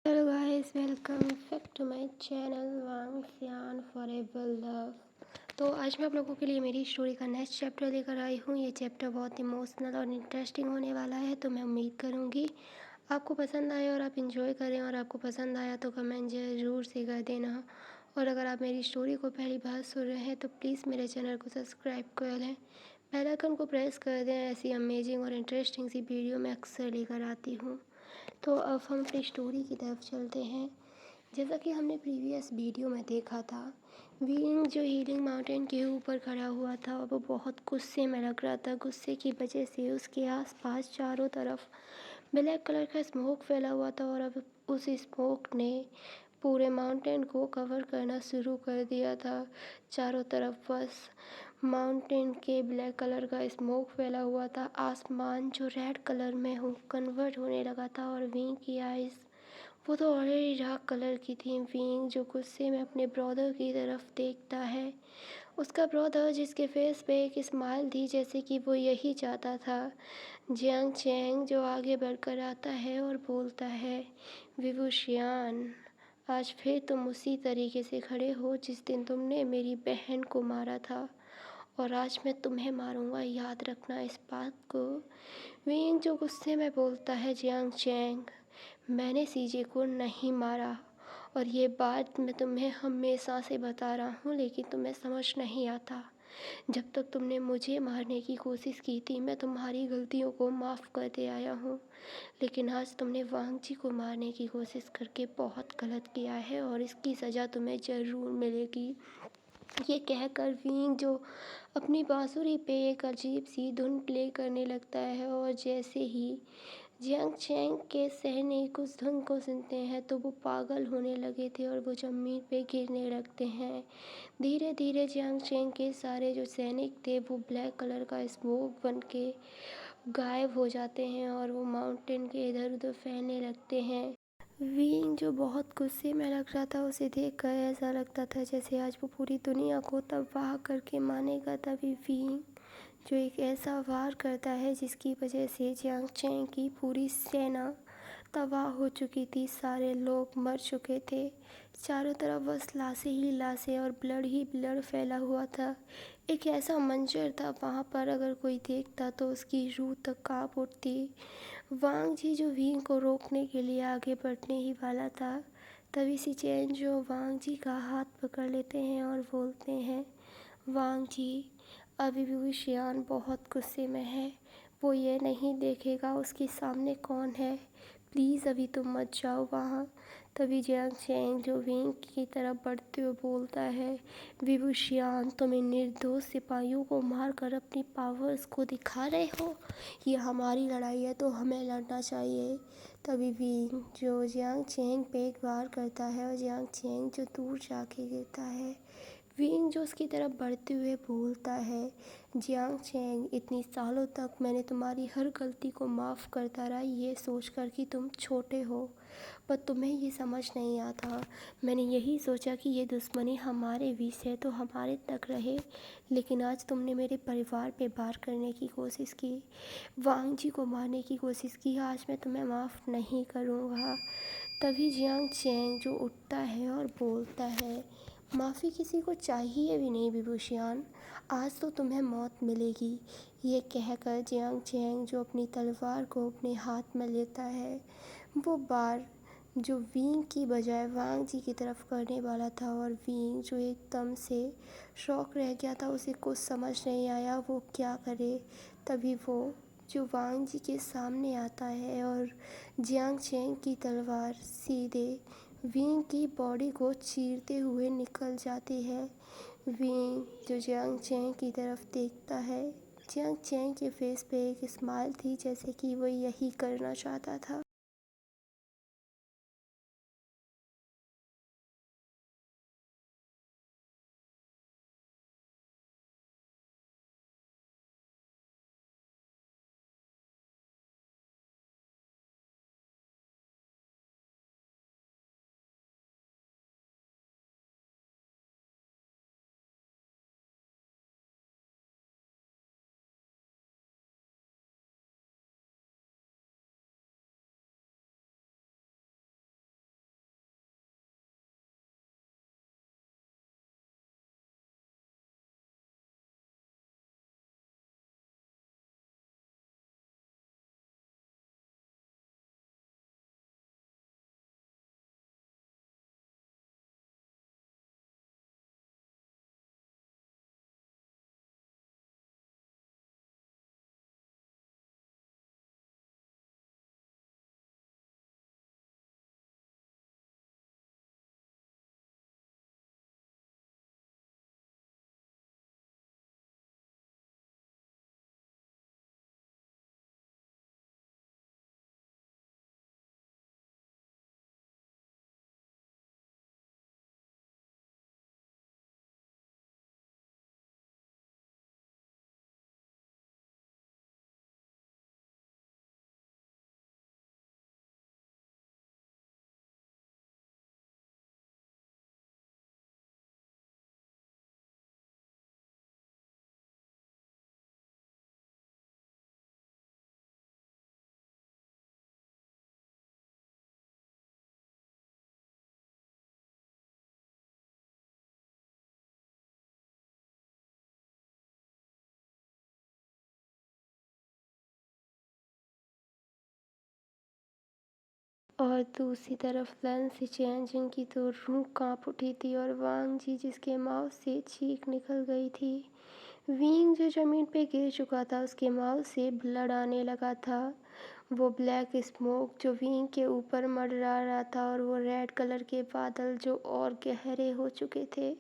Hello guys, welcome back to my channel वांगसियान forever love. तो आज मैं आप लोगों के लिए मेरी स्टोरी का नेक्स्ट चैप्टर लेकर आई हूँ। ये चैप्टर बहुत इमोशनल और इंटरेस्टिंग होने वाला है, तो मैं उम्मीद करूँगी आपको पसंद आए और आप इंजॉय करें। और आपको पसंद आया तो कमेंट ज़रूर से कर देना। और अगर आप मेरी स्टोरी को पहली बार सुन रहे हैं तो प्लीज़ मेरे चैनल को सब्सक्राइब कर लें, बेल आइकन को प्रेस कर दें। ऐसी अमेजिंग और इंटरेस्टिंग सी वीडियो मैं अक्सर लेकर आती हूँ। तो अब हम अपनी स्टोरी की तरफ चलते हैं। जैसा कि हमने प्रीवियस वीडियो में देखा था, विंग जो हीलिंग माउंटेन के ऊपर खड़ा हुआ था वो बहुत गुस्से में लग रहा था। गुस्से की वजह से उसके आसपास चारों तरफ ब्लैक कलर का स्मोक फैला हुआ था और अब उस स्मोक ने पूरे माउंटेन को कवर करना शुरू कर दिया था। चारों तरफ बस माउंटेन के ब्लैक कलर का स्मोक फैला हुआ था। आसमान जो रेड कलर में कन्वर्ट होने लगा था और विंग की आइज़ वो तो ऑलरेडी डार्क कलर की थी। विंग जो गुस्से में अपने ब्रदर की तरफ देखता है, उसका ब्रदर जिसके फेस पे एक स्माइल थी जैसे कि वो यही चाहता था। जियांग चैंग जो आगे बढ़कर आता है और बोलता है, विवुशियान, आज फिर तुम उसी तरीके से खड़े हो जिस दिन तुमने मेरी बहन को मारा था, और आज मैं तुम्हें मारूंगा, याद रखना इस बात को। विंग जो गुस्से में बोलता है, जियांग चैंग, मैंने सीजे को नहीं मारा और ये बात मैं तुम्हें हमेशा से बता रहा हूँ, लेकिन तुम्हें समझ नहीं आता। जब तक तुमने मुझे मारने की कोशिश की थी मैं तुम्हारी गलतियों को माफ़ करते आया हूँ, लेकिन आज तुमने वांग जी को मारने की कोशिश करके बहुत गलत किया है और इसकी सज़ा तुम्हें ज़रूर मिलेगी। ये कहकर विंग जो अपनी बांसुरी पे एक अजीब सी धुन प्ले करने लगता है, और जैसे ही जियांग चैंग के सैनिक उस धुन को सुनते हैं तो वो पागल होने लगे थे और वो ज़मीन पे गिरने लगते हैं। धीरे धीरे जियांग चैंग के सारे जो सैनिक थे वो ब्लैक कलर का स्मोक बन के गायब हो जाते हैं और वो माउंटेन के इधर उधर फैलने लगते हैं। विंग जो बहुत गुस्से में लग रहा था, उसे देखकर ऐसा लगता था जैसे आज वो पूरी दुनिया को तबाह करके मानेगा। तभी विंग जो एक ऐसा वार करता है जिसकी वजह से जियांग चैंग की पूरी सेना तबाह हो चुकी थी। सारे लोग मर चुके थे। चारों तरफ बस लाशें ही लाशें और ब्लड ही ब्लड फैला हुआ था। एक ऐसा मंजर था वहाँ पर अगर कोई देखता तो उसकी रूह तक कांप उठती। वांग जी जो विंग को रोकने के लिए आगे बढ़ने ही वाला था, तभी सी चैन जो वांग जी का हाथ पकड़ लेते हैं और बोलते हैं, वांग जी, अभी भी शियान बहुत गुस्से में है, वो ये नहीं देखेगा उसके सामने कौन है, प्लीज़ अभी तुम मत जाओ वहाँ। तभी जियांग चैंग जो विंग की तरफ बढ़ते हुए बोलता है, विवुशियान, तुम इन निर्दोष सिपाहियों को मारकर अपनी पावर्स को दिखा रहे हो, ये हमारी लड़ाई है तो हमें लड़ना चाहिए। तभी विंग जो जियांग चैंग पे एक वार करता है और जियांग चैंग जो दूर जाके गिरता है। विंग जो उसकी तरफ बढ़ते हुए बोलता है, जियांग चैंग, इतनी सालों तक मैंने तुम्हारी हर गलती को माफ़ करता रहा ये सोचकर कि तुम छोटे हो, पर तुम्हें ये समझ नहीं आता। मैंने यही सोचा कि ये दुश्मनी हमारे बीच है तो हमारे तक रहे, लेकिन आज तुमने मेरे परिवार पे वार करने की कोशिश की, वांग जी को मारने की कोशिश की, आज मैं तुम्हें माफ़ नहीं करूँगा। तभी जियांग चैंग जो उठता है और बोलता है, माफ़ी किसी को चाहिए भी नहीं विभूषियान, आज तो तुम्हें मौत मिलेगी। ये कहकर जियांग चैंग जो अपनी तलवार को अपने हाथ में लेता है, वो बार जो विंग की बजाय वांग जी की तरफ करने वाला था, और विंग जो एकदम से शॉक रह गया था, उसे कुछ समझ नहीं आया वो क्या करे। तभी वो जो वांग जी के सामने आता है और जियांग चैंग की तलवार सीधे विंग की बॉडी को चीरते हुए निकल जाती है। विंग जो जियांग चैंग की तरफ देखता है, जियांग चैंग के फेस पे एक स्माइल थी जैसे कि वो यही करना चाहता था। और दूसरी तरफ लन सिचेंजिंग की तो रूह कांप उठी थी और वांग जी जिसके माउथ से चीख निकल गई थी। विंग जो ज़मीन पे गिर चुका था उसके माउथ से ब्लड आने लगा था। वो ब्लैक स्मोक जो विंग के ऊपर मंडरा रहा था और वो रेड कलर के बादल जो और गहरे हो चुके थे।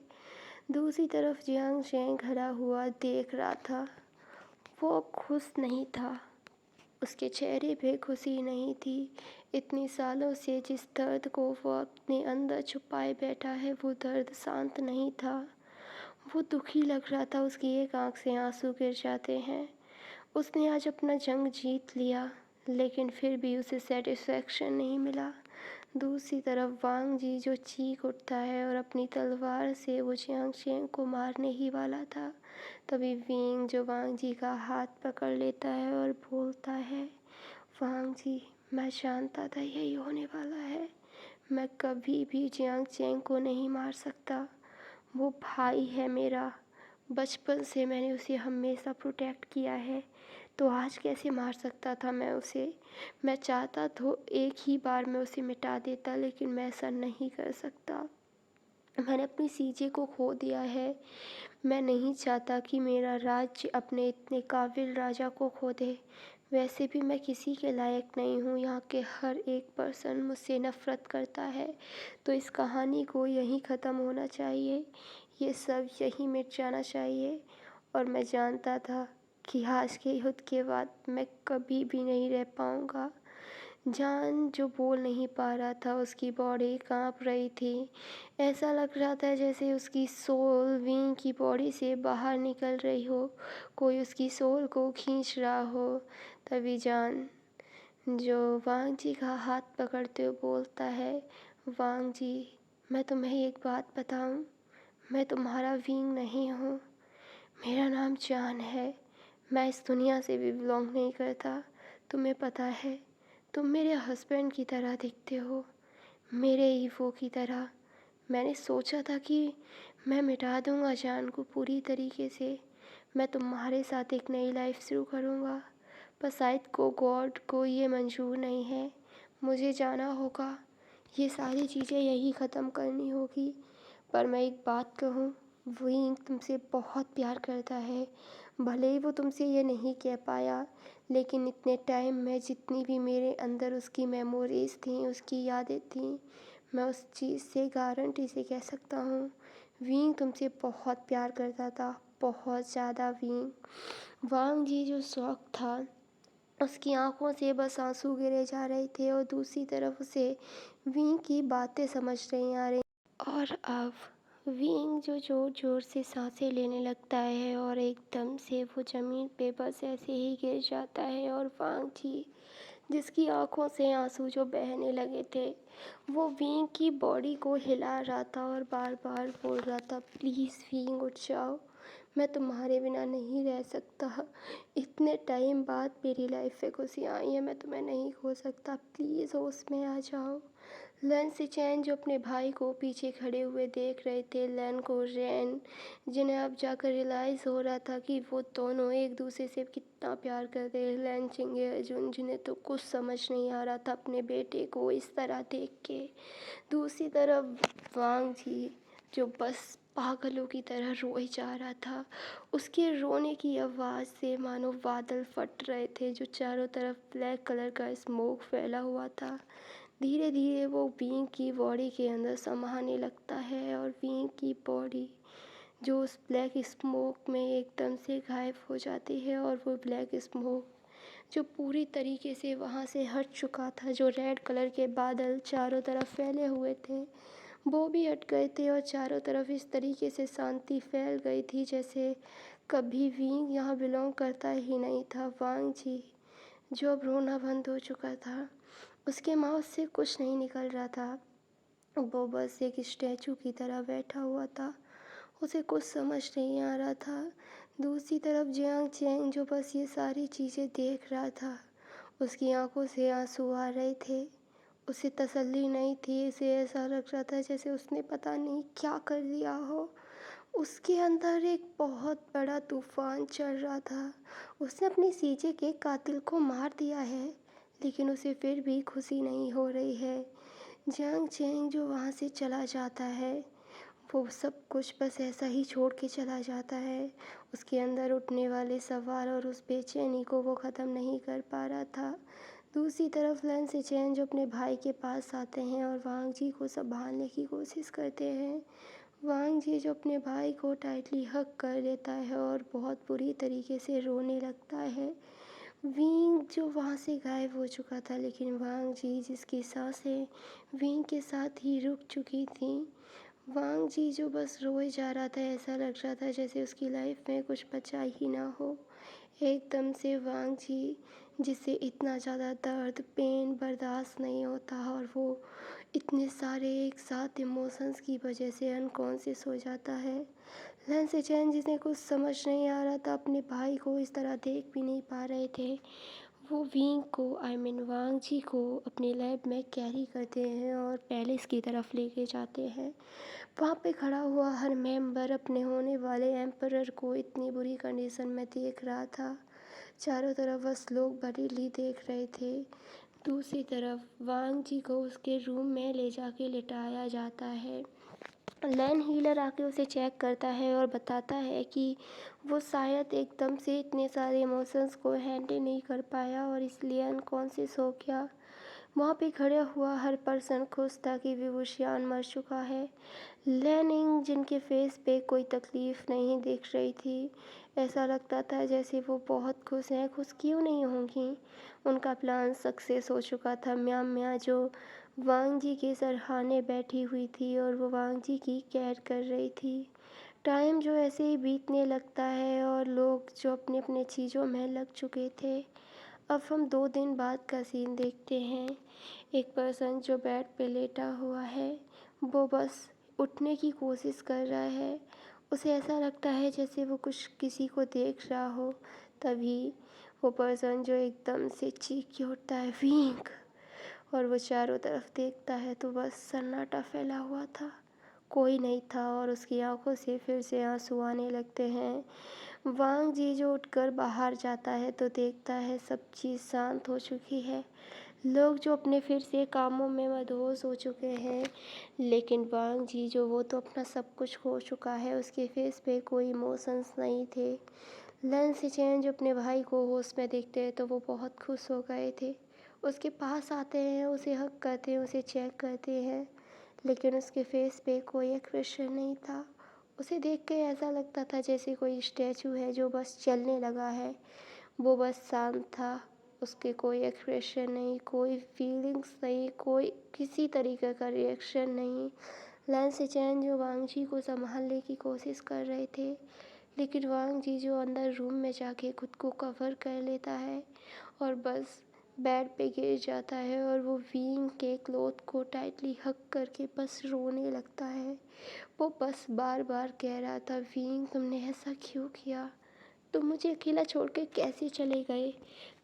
दूसरी तरफ जियांग शेंग खड़ा हुआ देख रहा था। वो खुश नहीं था, उसके चेहरे पे खुशी नहीं थी। इतनी सालों से जिस दर्द को वो अपने अंदर छुपाए बैठा है वो दर्द शांत नहीं था। वो दुखी लग रहा था, उसकी एक आंख से आंसू गिर जाते हैं। उसने आज अपना जंग जीत लिया लेकिन फिर भी उसे सेटिस्फैक्शन नहीं मिला। दूसरी तरफ वांग जी जो चीख उठता है और अपनी तलवार से वो जियांग शेंग को मारने ही वाला था। तभी विंग जो वांग जी का हाथ पकड़ लेता है और बोलता है, वांग जी मैं जानता था यही होने वाला है। मैं कभी भी जियांग शेंग को नहीं मार सकता। वो भाई है मेरा। बचपन से मैंने उसे हमेशा प्रोटेक्ट किया है, तो आज कैसे मार सकता था मैं उसे। मैं चाहता तो एक ही बार में उसे मिटा देता लेकिन मैं ऐसा नहीं कर सकता। मैंने अपनी सीजे को खो दिया है। मैं नहीं चाहता कि मेरा राज्य अपने इतने काबिल राजा को खो दे। वैसे भी मैं किसी के लायक नहीं हूँ। यहाँ के हर एक पर्सन मुझसे नफ़रत करता है। तो इस कहानी को यहीं ख़त्म होना चाहिए। ये सब यहीं मिट जाना चाहिए। और मैं जानता था कि आज के युद्ध के बाद मैं कभी भी नहीं रह पाऊँगा। जान जो बोल नहीं पा रहा था, उसकी बॉडी कांप रही थी। ऐसा लग रहा था जैसे उसकी सोल विंग की बॉडी से बाहर निकल रही हो, कोई उसकी सोल को खींच रहा हो। तभी जान जो वांग जी का हाथ पकड़ते हुए बोलता है, वांग जी मैं तुम्हें एक बात बताऊं, मैं तुम्हारा विंग नहीं हूँ। मेरा नाम जान है। मैं इस दुनिया से भी बिलोंग नहीं करता। तुम्हें पता है, तुम मेरे हस्बैंड की तरह दिखते हो, मेरे ईवो की तरह। मैंने सोचा था कि मैं मिटा दूंगा जान को पूरी तरीके से। मैं तुम्हारे साथ एक नई लाइफ शुरू करूंगा, पर शायद को गॉड को ये मंजूर नहीं है। मुझे जाना होगा, ये सारी चीज़ें यही ख़त्म करनी होगी। पर मैं एक बात कहूँ, विंग तुमसे बहुत प्यार करता है। भले ही वो तुमसे ये नहीं कह पाया, लेकिन इतने टाइम में जितनी भी मेरे अंदर उसकी मेमोरीज़ थी, उसकी यादें थीं, मैं उस चीज़ से गारंटी से कह सकता हूँ विंग तुमसे बहुत प्यार करता था, बहुत ज़्यादा। विंग वांग जी जो शौक था, उसकी आंखों से बस आंसू गिरे जा रहे थे और दूसरी तरफ उसे विंग की बातें समझ नहीं आ रही। और अब विंग जो ज़ोर ज़ोर से सांसें लेने लगता है और एकदम से वो ज़मीन पे बस ऐसे ही गिर जाता है। और वांग जी जिसकी आंखों से आंसू जो बहने लगे थे, वो विंग की बॉडी को हिला रहा था और बार बार बोल रहा था, प्लीज़ विंग उठ जाओ, मैं तुम्हारे बिना नहीं रह सकता। इतने टाइम बाद मेरी लाइफ में खुशियाँ आई हैं, मैं तुम्हें नहीं खो सकता, प्लीज़ होश में आ जाओ। लन सिचैन जो अपने भाई को पीछे खड़े हुए देख रहे थे, लन को रैन, जिन्हें अब जाकर रियलाइज़ हो रहा था कि वो दोनों एक दूसरे से कितना प्यार करते हैं। लन चिंगे अर्जुन जिन्हें तो कुछ समझ नहीं आ रहा था अपने बेटे को इस तरह देख के। दूसरी तरफ वांग जी जो बस पागलों की तरह रोए जा रहा था। उसके रोने की आवाज़ से मानो बादल फट रहे थे, जो चारों तरफ ब्लैक कलर का स्मोक फैला हुआ था। धीरे धीरे वो बीइंग की बॉडी के अंदर समाने लगता है और बीइंग की बॉडी जो उस ब्लैक स्मोक में एकदम से गायब हो जाती है। और वो ब्लैक स्मोक जो पूरी तरीके से वहाँ से हट चुका था, जो रेड कलर के बादल चारों तरफ फैले हुए थे, वो भी हट गए थे और चारों तरफ इस तरीके से शांति फैल गई थी जैसे कभी विंग यहाँ बिलोंग करता ही नहीं था। वांग जी जो अब रोना बंद हो चुका था, उसके माउथ से कुछ नहीं निकल रहा था। वो बस एक स्टैचू की तरह बैठा हुआ था, उसे कुछ समझ नहीं आ रहा था। दूसरी तरफ जियांग चैंग जो बस ये सारी चीज़ें देख रहा था, उसकी आंखों से आंसू आ रहे थे। उसे तसल्ली नहीं थी, उसे ऐसा लग रहा था जैसे उसने पता नहीं क्या कर दिया हो। उसके अंदर एक बहुत बड़ा तूफान चल रहा था। उसने अपनी सीजे के कातिल को मार दिया है, लेकिन उसे फिर भी खुशी नहीं हो रही है। जियांग चेंग जो वहाँ से चला जाता है, वो सब कुछ बस ऐसा ही छोड़ के चला जाता है। उसके अंदर उठने वाले सवाल और उस बेचैनी को वो ख़त्म नहीं कर पा रहा था। दूसरी तरफ लन से चैन जो अपने भाई के पास आते हैं और वांग जी को संभालने की कोशिश करते हैं। वांग जी जो अपने भाई को टाइटली हग कर लेता है और बहुत बुरी तरीके से रोने लगता है। विंग जो वहाँ से गायब हो चुका था, लेकिन वांग जी जिसकी सांसें विंग के साथ ही रुक चुकी थीं, वांग जी जो बस रोए जा रहा था। ऐसा लग रहा था जैसे उसकी लाइफ में कुछ बचा ही ना हो। एकदम से वांग जी जिसे इतना ज़्यादा दर्द पेन बर्दाश्त नहीं होता और वो इतने सारे एक साथ इमोशंस की वजह से अनकॉन्शियस हो जाता है। लन से चैन जिसे कुछ समझ नहीं आ रहा था, अपने भाई को इस तरह देख भी नहीं पा रहे थे। वो विंग को वांग जी को अपने लैब में कैरी करते हैं और पैलेस की तरफ लेके जाते हैं। वहाँ पे खड़ा हुआ हर मेंबर अपने होने वाले एम्परर को इतनी बुरी कंडीशन में देख रहा था। चारों तरफ बस लोग बरीली देख रहे थे। दूसरी तरफ वांग जी को उसके रूम में ले जाके लिटाया जाता है। लैन हीलर आके उसे चेक करता है और बताता है कि वो शायद एकदम से इतने सारे इमोशंस को हैंडल नहीं कर पाया और इसलिए अनकॉन्शियस हो गया। वहाँ पे खड़ा हुआ हर पर्सन खुश था कि विभूषियान मर चुका है। लेनिंग जिनके फेस पे कोई तकलीफ नहीं दिख रही थी, ऐसा लगता था जैसे वो बहुत खुश हैं। खुश क्यों नहीं होंगी, उनका प्लान सक्सेस हो चुका था। म्यां म्यां जो वांग जी के सरहाने बैठी हुई थी और वो वांग जी की केयर कर रही थी। टाइम जो ऐसे ही बीतने लगता है और लोग जो अपने अपने चीज़ों में लग चुके थे। अब हम 2 दिन बाद का सीन देखते हैं। एक पर्सन जो बेड पे लेटा हुआ है, वो बस उठने की कोशिश कर रहा है। उसे ऐसा लगता है जैसे वो कुछ किसी को देख रहा हो। तभी वो पर्सन जो एकदम से चीख के उठता है, विंग। और वो चारों तरफ देखता है तो बस सन्नाटा फैला हुआ था, कोई नहीं था और उसकी आंखों से फिर से आंसू आने लगते हैं। वांग जी जो उठकर बाहर जाता है तो देखता है सब चीज़ शांत हो चुकी है। लोग जो अपने फिर से कामों में मदहोश हो चुके हैं, लेकिन वांग जी जो वो तो अपना सब कुछ खो चुका है। उसके फेस पे कोई इमोशंस नहीं थे। लन सिचेन जो अपने भाई को होश में देखते हैं तो वो बहुत खुश हो गए थे। उसके पास आते हैं, उसे हग करते हैं, उसे चेक करते हैं, लेकिन उसके फेस पे कोई एक्सप्रेशन नहीं था। उसे देख के ऐसा लगता था जैसे कोई स्टैचू है जो बस चलने लगा है। वो बस शांत था, उसके कोई एक्सप्रेशन नहीं, कोई फीलिंग्स नहीं, कोई किसी तरीके का रिएक्शन नहीं। लैन सिचैन जो वांग जी को संभालने की कोशिश कर रहे थे, लेकिन वांग जी जो अंदर रूम में जाके खुद को कवर कर लेता है और बस बेड पे गिर जाता है और वो विंग के क्लोथ को टाइटली हग करके बस रोने लगता है। वो बस बार बार कह रहा था, विंग तुमने ऐसा क्यों किया, तुम मुझे अकेला छोड़ के कैसे चले गए,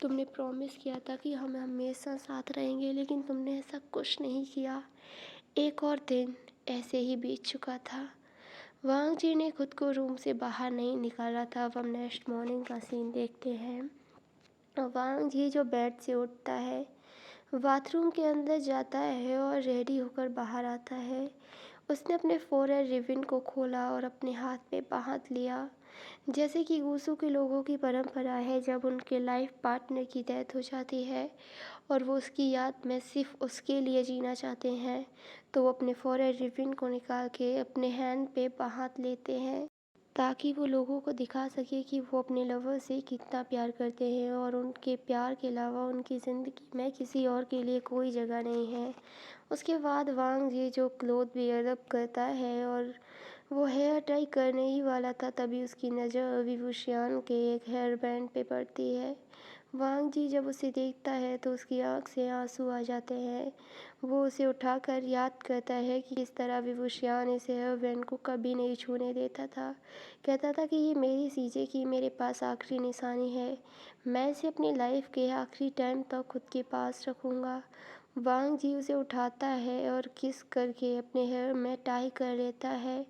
तुमने प्रॉमिस किया था कि हम हमेशा साथ रहेंगे, लेकिन तुमने ऐसा कुछ नहीं किया। एक और दिन ऐसे ही बीत चुका था। वांग जी ने खुद को रूम से बाहर नहीं निकाला था। अब हम नेक्स्ट मॉर्निंग का सीन देखते हैं। वांग जी जो बेड से उठता है, बाथरूम के अंदर जाता है और रेडी होकर बाहर आता है। उसने अपने फोरहेड रिबन को खोला और अपने हाथ पे बांध लिया। जैसे कि गूसू के लोगों की परंपरा है, जब उनके लाइफ पार्टनर की डेथ हो जाती है और वो उसकी याद में सिर्फ उसके लिए जीना चाहते हैं, तो वो अपने फोरहेड रिबन को निकाल के अपने हैंड पे बांध लेते हैं, ताकि वो लोगों को दिखा सके कि वो अपने लवर से कितना प्यार करते हैं और उनके प्यार के अलावा उनकी ज़िंदगी में किसी और के लिए कोई जगह नहीं है। उसके बाद वांग जी जो क्लोथ वियर अप करता है और वो हेयर टाई करने ही वाला था, तभी उसकी नज़र विभूषियान के एक हेयर बैंड पे पड़ती है। वांग जी जब उसे देखता है तो उसकी आंख से आंसू आ जाते हैं। वो उसे उठाकर याद करता है कि किस तरह विभूषियान इस हेयर बैंड को कभी नहीं छूने देता था। कहता था कि ये मेरी सीजे की मेरे पास आखिरी निशानी है, मैं इसे अपनी लाइफ के आखिरी टाइम तक खुद के पास रखूँगा। वांग जी उसे उठाता है और किस करके अपने हेयर में टाई कर लेता है।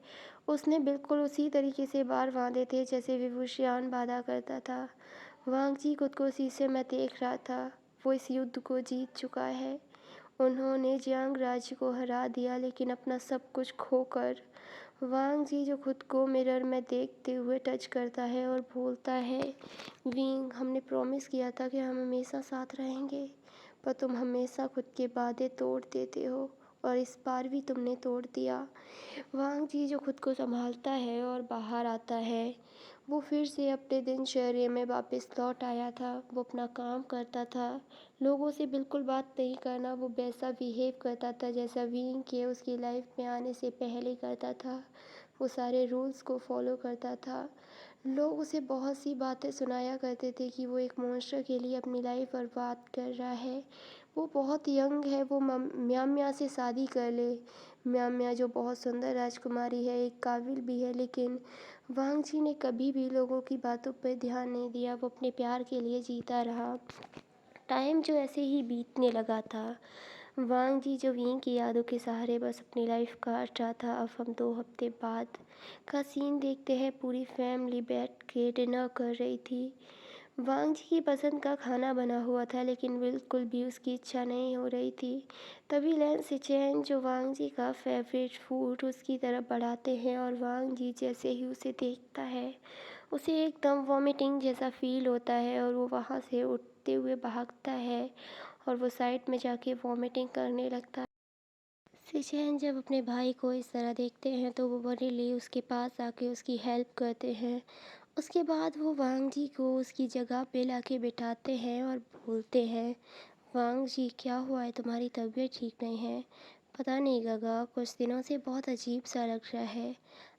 उसने बिल्कुल उसी तरीके से बाल बांधे थे जैसे विभूषियान बांधा करता था। वांग जी खुद को शीशे में देख रहा था। वो इस युद्ध को जीत चुका है। उन्होंने जियांग राज्य को हरा दिया, लेकिन अपना सब कुछ खोकर। वांग जी जो खुद को मिरर में देखते हुए टच करता है और बोलता है, विंग, हमने प्रॉमिस किया था कि हम हमेशा साथ रहेंगे, पर तुम हमेशा खुद के वादे तोड़ देते हो और इस बार भी तुमने तोड़ दिया। वांग जी जो खुद को संभालता है और बाहर आता है। वो फिर से अपने दिनचर्या में वापस लौट आया था। वो अपना काम करता था, लोगों से बिल्कुल बात नहीं करना। वो वैसा बिहेव करता था जैसा विंग के उसकी लाइफ में आने से पहले करता था। वो सारे रूल्स को फॉलो करता था। लोग उसे बहुत सी बातें सुनाया करते थे कि वो एक मॉन्स्टर के लिए अपनी लाइफ बर्बाद कर रहा है। वो बहुत यंग है, वो म्याम्या से शादी कर ले। म्याम्या जो बहुत सुंदर राजकुमारी है, एक काबिल भी है, लेकिन वांग जी ने कभी भी लोगों की बातों पर ध्यान नहीं दिया। वो अपने प्यार के लिए जीता रहा। टाइम जो ऐसे ही बीतने लगा था। वांग जी जो विंग की यादों के सहारे बस अपनी लाइफ काट रहा था। अब हम 2 हफ्ते बाद का सीन देखते हैं। पूरी फैमिली बैठ के डिनर कर रही थी। वांग जी की पसंद का खाना बना हुआ था, लेकिन बिल्कुल भी उसकी इच्छा नहीं हो रही थी। तभी लैन सिचेन जो वांग जी का फेवरेट फूड उसकी तरफ बढ़ाते हैं, और वांग जी जैसे ही उसे देखता है उसे एकदम वॉमिटिंग जैसा फील होता है और वो वहाँ से उठते हुए भागता है और वो साइड में जाके वॉमिटिंग करने लगता है। सिचेन जब अपने भाई को इस तरह देखते हैं तो वो बरीली उसके पास आके उसकी हेल्प करते हैं। उसके बाद वो वांग जी को उसकी जगह पे लाके बिठाते हैं और बोलते हैं, वांग जी क्या हुआ है, तुम्हारी तबीयत ठीक नहीं है? पता नहीं गगा, कुछ दिनों से बहुत अजीब सा लग रहा है।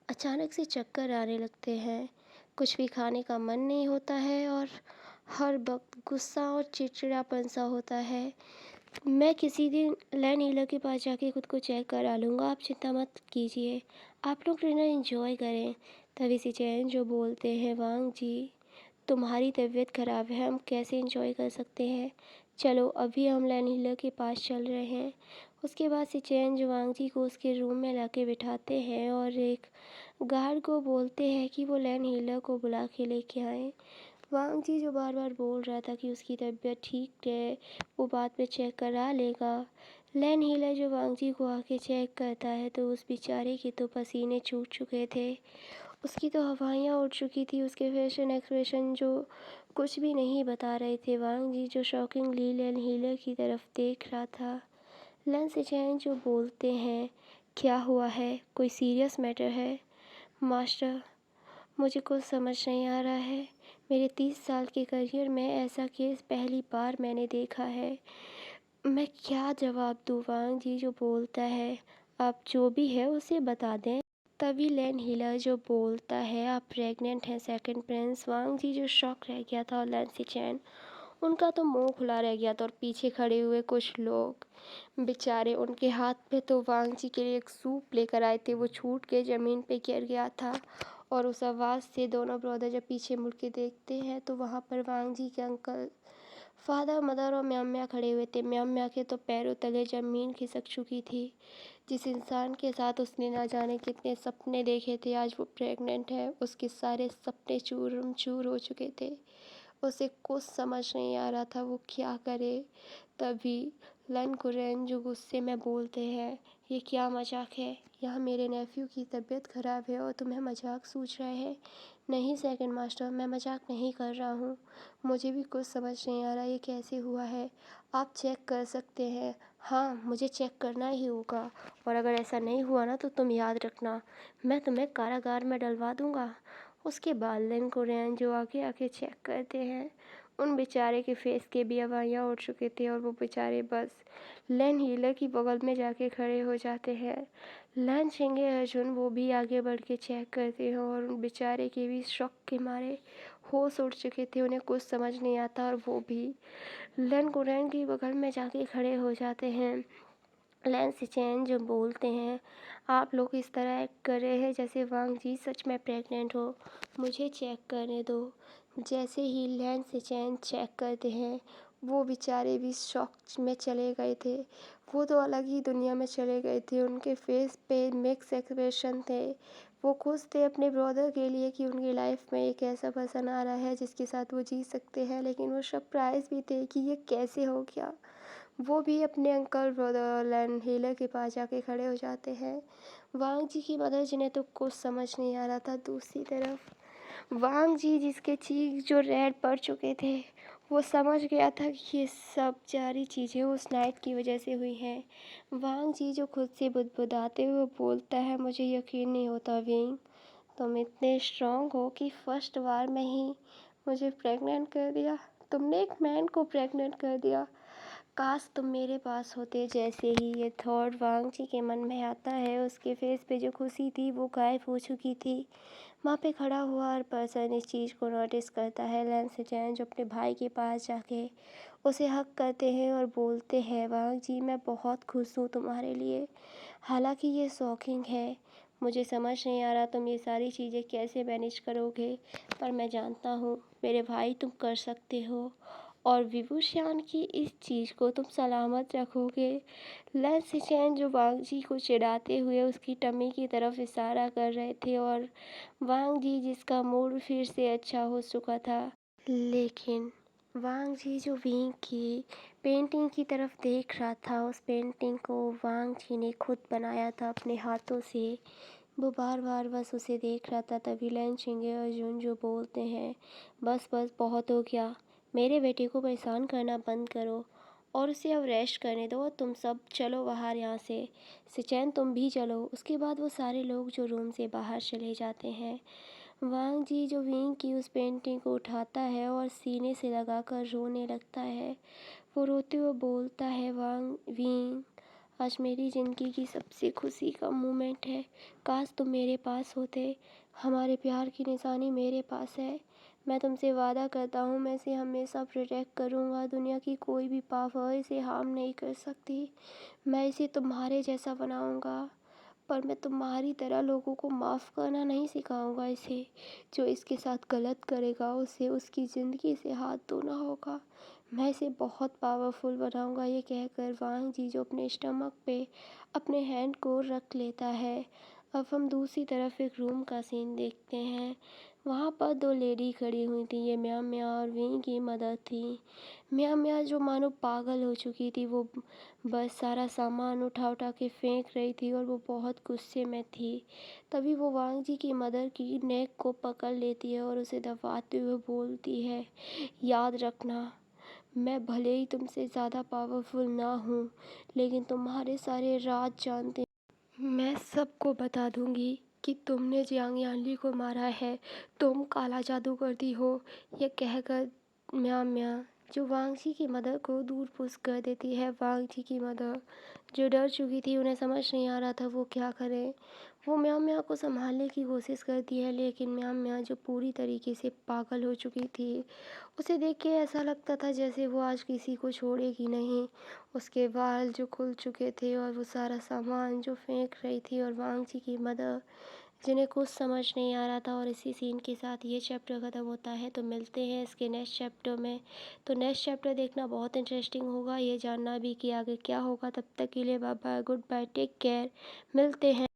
अचानक से चक्कर आने लगते हैं, कुछ भी खाने का मन नहीं होता है और हर वक्त गुस्सा और चिड़चिड़ापन सा होता है। मैं किसी दिन लैन हीलर के पास जाके खुद को चेक करा लूँगा, आप चिंता मत कीजिए। आप लोग डिनर एंजॉय करें। तभी से चैन जो बोलते हैं, वांग जी तुम्हारी तबीयत ख़राब है, हम कैसे एंजॉय कर सकते हैं? चलो अभी हम लैन हीलर के पास चल रहे हैं। उसके बाद से चैन जो वांग जी को उसके रूम में लाके बिठाते हैं और एक गार्ड को बोलते हैं कि वो लैन हीलर को बुला के लेके आएँ। वांग जी जो बार बार बोल रहा था कि उसकी तबीयत ठीक है, वो बाद में चेक करा लेगा। लैन हीलर जो वांग जी को आके चेक करता है तो उस बेचारे के तो पसीने छूट चुके थे, उसकी तो हवाइयाँ उड़ चुकी थी। उसके फैशन एक्सप्रेशन जो कुछ भी नहीं बता रहे थे। वांग जी जो शॉकिंगली लैन हीलर की तरफ देख रहा था। लैन सिचैन जो बोलते हैं, क्या हुआ है, कोई सीरियस मैटर है? मास्टर, मुझे कुछ समझ नहीं आ रहा है। मेरे 30 साल के करियर में ऐसा केस पहली बार मैंने देखा है। मैं क्या जवाब दूँ? वांग जी जो बोलता है, आप जो भी है उसे बता दें। तभी लैन हीलर जो बोलता है, आप प्रेग्नेंट हैं सेकंड प्रिंस। वांग जी जो शॉक रह गया था और लैन सिचैन उनका तो मुंह खुला रह गया था। और पीछे खड़े हुए कुछ लोग बेचारे, उनके हाथ में तो वांग जी के लिए एक सूप लेकर आए थे, वो छूट के ज़मीन पे गिर गया था। और उस आवाज़ से दोनों ब्रदर जब पीछे मुड़ के देखते हैं तो वहाँ पर वांग जी के अंकल, फादर, मदर और म्याम्या खड़े हुए थे। म्याम्या के तो पैरों तले ज़मीन खिसक चुकी थी। जिस इंसान के साथ उसने ना जाने कितने सपने देखे थे, आज वो प्रेग्नेंट है। उसके सारे सपने चूरम चूर हो चुके थे। उसे कुछ समझ नहीं आ रहा था वो क्या करे। तभी लन कुरैन जो गुस्से में बोलते हैं, ये क्या मजाक है? यहाँ मेरे नेफ्यू की तबीयत ख़राब है और तुम्हें मजाक सूझ रहा है? नहीं सेकंड मास्टर, मैं मजाक नहीं कर रहा हूँ। मुझे भी कुछ समझ नहीं आ रहा ये कैसे हुआ है। आप चेक कर सकते हैं। हाँ, मुझे चेक करना ही होगा, और अगर ऐसा नहीं हुआ ना तो तुम याद रखना, मैं तुम्हें कारागार में डलवा दूँगा। उसके बाद लिन कुरैन जो आगे आके चेक करते हैं, उन बेचारे के फेस के भी हवाइयाँ उड़ चुके थे और वो बेचारे बस लैन हीलर की बगल में जाके खड़े हो जाते हैं। लैन शेंगे अर्जुन वो भी आगे बढ़ के चेक करते हैं और उन बेचारे के भी शौक के मारे होश उड़ चुके थे, उन्हें कुछ समझ नहीं आता और वो भी लैन कुरैन की बगल में जाके खड़े हो जाते हैं। लैन सिचैन जो बोलते हैं, आप लोग इस तरह एक्ट कर रहे हैं जैसे वांग जी सच में प्रेग्नेंट हो, मुझे चेक करने दो। जैसे ही लैन सिचैन चेक करते हैं, वो बेचारे भी शॉक में चले गए थे। वो तो अलग ही दुनिया में चले गए थे। उनके फेस पे मिक्स एक्सप्रेशन थे। वो खुश थे अपने ब्रदर के लिए कि उनकी लाइफ में एक ऐसा पर्सन आ रहा है जिसके साथ वो जी सकते हैं, लेकिन वो सरप्राइज़ भी थे कि ये कैसे हो गया। वो भी अपने अंकल ब्रदर लैंड हीलर के पास जाके खड़े हो जाते हैं। वांग जी की मदर जिन्हें तो कुछ समझ नहीं आ रहा था। दूसरी तरफ वांग जी जिसके चीख जो रेड पड़ चुके थे, वो समझ गया था कि ये सब सारी चीज़ें उस नाइट की वजह से हुई हैं। वांग जी जो खुद से बुदबुदाते हुए बोलता है, मुझे यकीन नहीं होता विंग, तुम इतने स्ट्रांग हो कि फर्स्ट बार में ही मुझे प्रेग्नेंट कर दिया। तुमने एक मैन को प्रेग्नेंट कर दिया। काश तुम मेरे पास होते। जैसे ही ये थॉट वांग जी के मन में आता है, उसके फेस पे जो खुशी थी वो गायब हो चुकी थी। वहाँ पे खड़ा हुआ हर पर्सन इस चीज़ को नोटिस करता है। लैन सेचैन जो अपने भाई के पास जाके उसे हक करते हैं और बोलते हैं, वांग जी मैं बहुत खुश हूँ तुम्हारे लिए। हालांकि ये शॉकिंग है, मुझे समझ नहीं आ रहा तुम ये सारी चीज़ें कैसे मैनेज करोगे, पर मैं जानता हूँ मेरे भाई तुम कर सकते हो और विभूषान की इस चीज़ को तुम सलामत रखोगे। लैन सेचैन जो वांग जी को चिढ़ाते हुए उसकी टमी की तरफ इशारा कर रहे थे और वांग जी जिसका मूड फिर से अच्छा हो चुका था। लेकिन वांग जी जो विंग की पेंटिंग की तरफ देख रहा था, उस पेंटिंग को वांग जी ने खुद बनाया था अपने हाथों से। वो बार बार बस उसे देख रहा था। तभी लैन शिंगे और जुन जो बोलते हैं, बस बस बहुत हो गया, मेरे बेटे को परेशान करना बंद करो और उसे अब रेस्ट करने दो। तुम सब चलो बाहर यहाँ से। सिचैन तुम भी चलो। उसके बाद वो सारे लोग जो रूम से बाहर चले जाते हैं। वांग जी जो विंग की उस पेंटिंग को उठाता है और सीने से लगाकर रोने लगता है। वो रोते हुए बोलता है, वांग विंग आज मेरी ज़िंदगी की सबसे खुशी का मोमेंट है। काश तुम मेरे पास होते। हमारे प्यार की निशानी मेरे पास है। मैं तुमसे वादा करता हूँ मैं इसे हमेशा प्रोटेक्ट करूँगा। दुनिया की कोई भी पावर इसे हार्म नहीं कर सकती। मैं इसे तुम्हारे जैसा बनाऊँगा, पर मैं तुम्हारी तरह लोगों को माफ़ करना नहीं सिखाऊंगा इसे। जो इसके साथ गलत करेगा उसे उसकी ज़िंदगी से हाथ धोना होगा। मैं इसे बहुत पावरफुल बनाऊंगा। ये कहकर वांग जी जो अपने स्टमक पे अपने हैंड को रख लेता है। अब हम दूसरी तरफ एक रूम का सीन देखते हैं। वहाँ पर दो लेडी खड़ी हुई थी। ये म्या म्या और विंग की मदर थी। म्या म्या जो मानो पागल हो चुकी थी, वो बस सारा सामान उठा उठा के फेंक रही थी और वो बहुत गुस्से में थी। तभी वो वांग जी की मदर की नेक को पकड़ लेती है और उसे दबाते हुए बोलती है, याद रखना मैं भले ही तुमसे ज़्यादा पावरफुल ना हूँ, लेकिन तुम्हारे सारे राज जानते मैं सबको बता दूंगी कि तुमने जियांग यानली को मारा है। तुम काला जादू करती हो। ये कहकर म्या म्या जो वांग जी की मदर को दूर पुश कर देती है। वांग जी की मदर जो डर चुकी थी, उन्हें समझ नहीं आ रहा था वो क्या करें। वो म्या म्या को संभालने की कोशिश करती है, लेकिन म्या म्या जो पूरी तरीके से पागल हो चुकी थी, उसे देख के ऐसा लगता था जैसे वो आज किसी को छोड़ेगी नहीं। उसके बाल जो खुल चुके थे और वो सारा सामान जो फेंक रही थी, और वांग जी की मदर जिन्हें कुछ समझ नहीं आ रहा था। और इसी सीन के साथ ये चैप्टर ख़त्म होता है। तो मिलते हैं इसके नेक्स्ट चैप्टर में। तो नेक्स्ट चैप्टर देखना बहुत इंटरेस्टिंग होगा, ये जानना भी कि आगे क्या होगा। तब तक के लिए bye bye, good bye, take care. मिलते हैं।